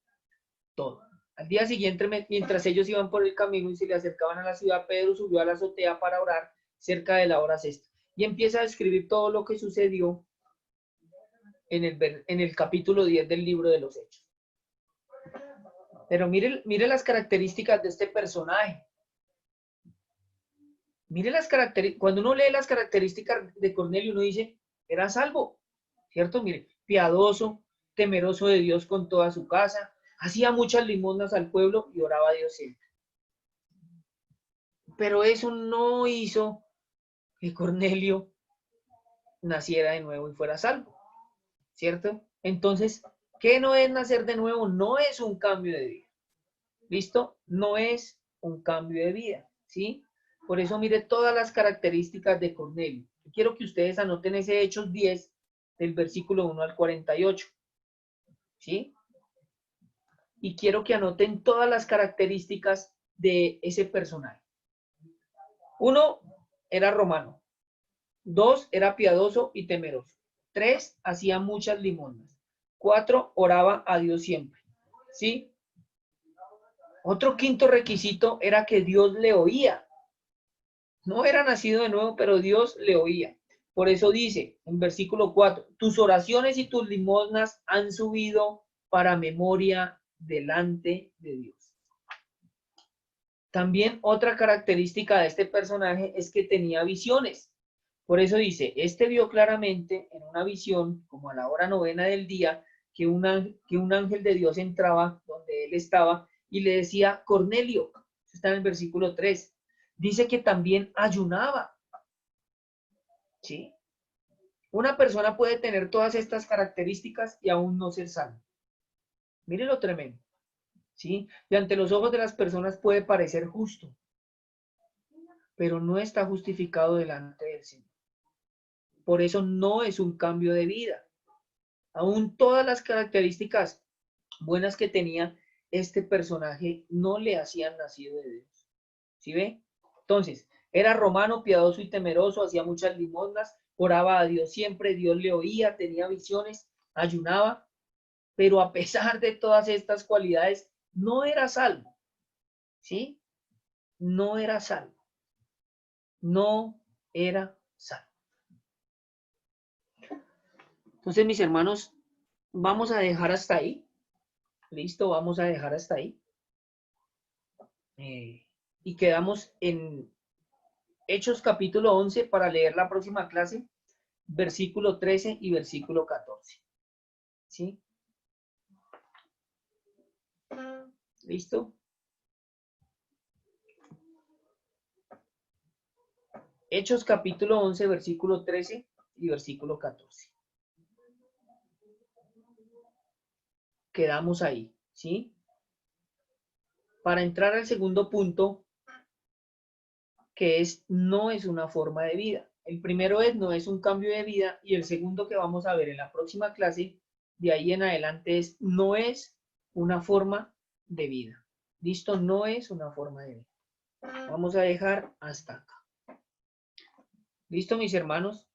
todo. Al día siguiente, mientras ellos iban por el camino y se le acercaban a la ciudad, Pedro subió a la azotea para orar cerca de la hora sexta y empieza a describir todo lo que sucedió en el capítulo 10 del libro de los Hechos. Pero mire las características de este personaje. Mire las características. Cuando uno lee las características de Cornelio, uno dice, era salvo, ¿cierto? Mire, piadoso, temeroso de Dios con toda su casa, hacía muchas limosnas al pueblo y oraba a Dios siempre. Pero eso no hizo que Cornelio naciera de nuevo y fuera salvo, ¿cierto? Entonces, ¿qué no es nacer de nuevo? No es un cambio de vida. ¿Listo? No es un cambio de vida, ¿sí? Por eso mire todas las características de Cornelio. Yo quiero que ustedes anoten ese Hechos 10 del versículo 1 al 48, ¿sí? Y quiero que anoten todas las características de ese personaje. 1, era romano. 2, era piadoso y temeroso. 3, hacía muchas limosnas. 4, oraba a Dios siempre, ¿sí? Otro quinto requisito era que Dios le oía. No era nacido de nuevo, pero Dios le oía. Por eso dice en versículo 4, tus oraciones y tus limosnas han subido para memoria delante de Dios. También otra característica de este personaje es que tenía visiones. Por eso dice, este vio claramente en una visión, como a la hora 9 del día, que un ángel de Dios entraba donde él estaba y le decía, Cornelio, está en el versículo 3, dice que también ayunaba. ¿Sí? Una persona puede tener todas estas características y aún no ser salvo. Mire lo tremendo. ¿Sí? Y ante los ojos de las personas puede parecer justo, pero no está justificado delante del Señor. Por eso no es un cambio de vida. Aún todas las características buenas que tenía este personaje no le hacían nacido de Dios. ¿Sí ve? Entonces, era romano, piadoso y temeroso, hacía muchas limosnas, oraba a Dios siempre, Dios le oía, tenía visiones, ayunaba, pero a pesar de todas estas cualidades, no era salvo. ¿Sí? No era salvo. No era salvo. Entonces, mis hermanos, vamos a dejar hasta ahí. Listo, vamos a dejar hasta ahí. Y quedamos en Hechos capítulo 11 para leer la próxima clase, versículo 13 y versículo 14. ¿Sí? ¿Listo? Hechos capítulo 11, versículo 13 y versículo 14. Quedamos ahí, ¿sí? Para entrar al segundo punto, que es, no es una forma de vida. El primero es, no es un cambio de vida, y el segundo que vamos a ver en la próxima clase, de ahí en adelante, es, no es una forma de vida. ¿Listo? No es una forma de vida. Vamos a dejar hasta acá. ¿Listo, mis hermanos?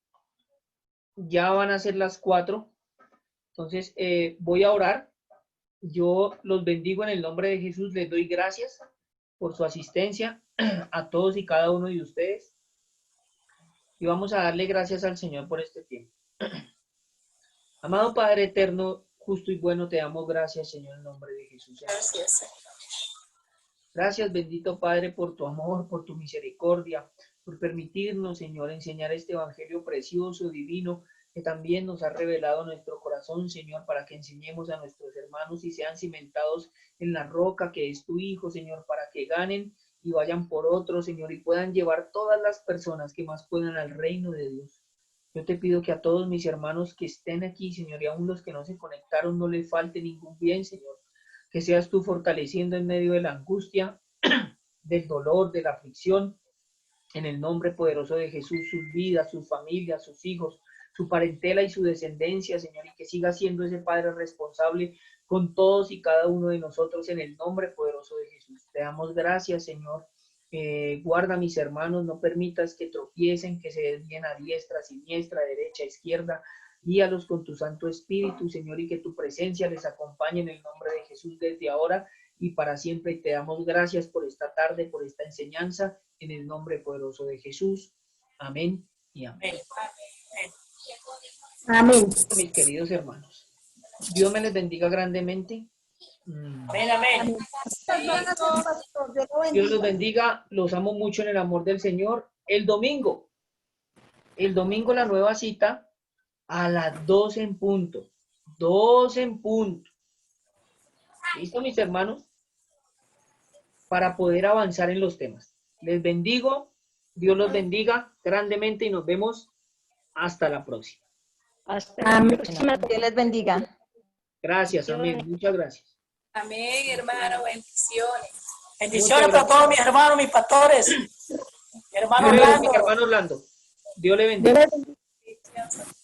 Ya van a ser las 4. Entonces, voy a orar. Yo los bendigo en el nombre de Jesús. Les doy gracias por su asistencia a todos y cada uno de ustedes. Y vamos a darle gracias al Señor por este tiempo. Amado Padre eterno, justo y bueno, te damos gracias, Señor, en el nombre de Jesús. Gracias. Gracias, bendito Padre, por tu amor, por tu misericordia, por permitirnos, Señor, enseñar este evangelio precioso, divino, que también nos ha revelado nuestro corazón, Señor, para que enseñemos a nuestros hermanos y sean cimentados en la roca que es tu Hijo, Señor, para que ganen y vayan por otro, Señor, y puedan llevar todas las personas que más puedan al reino de Dios. Yo te pido que a todos mis hermanos que estén aquí, Señor, y aún los que no se conectaron, no les falte ningún bien, Señor. Que seas tú fortaleciendo en medio de la angustia, del dolor, de la aflicción, en el nombre poderoso de Jesús, sus vidas, sus familias, sus hijos, su parentela y su descendencia, Señor, y que siga siendo ese Padre responsable con todos y cada uno de nosotros en el nombre poderoso de Jesús. Te damos gracias, Señor. Guarda a mis hermanos, no permitas que tropiecen, que se desvíen a diestra, siniestra, derecha, izquierda. Guíalos con tu Santo Espíritu, Señor, y que tu presencia les acompañe en el nombre de Jesús desde ahora y para siempre. Y te damos gracias por esta tarde, por esta enseñanza, en el nombre poderoso de Jesús. Amén y amén. Amén. Mis queridos hermanos, Dios me les bendiga grandemente. Amén, amén. Dios los bendiga, los amo mucho en el amor del Señor. El domingo la nueva cita a las 12 en punto. 12 en punto. ¿Listo, mis hermanos? Para poder avanzar en los temas. Les bendigo, Dios los bendiga grandemente y nos vemos hasta la próxima. Hasta la Amén. próxima. Dios les bendiga. Gracias, amén. Muchas gracias. Amén, hermano. Bendiciones. Bendiciones para todos mis hermanos, mis pastores. Mi hermano Dios le bendiga, Orlando. hermano Orlando. Dios le bendiga. Bendiciones.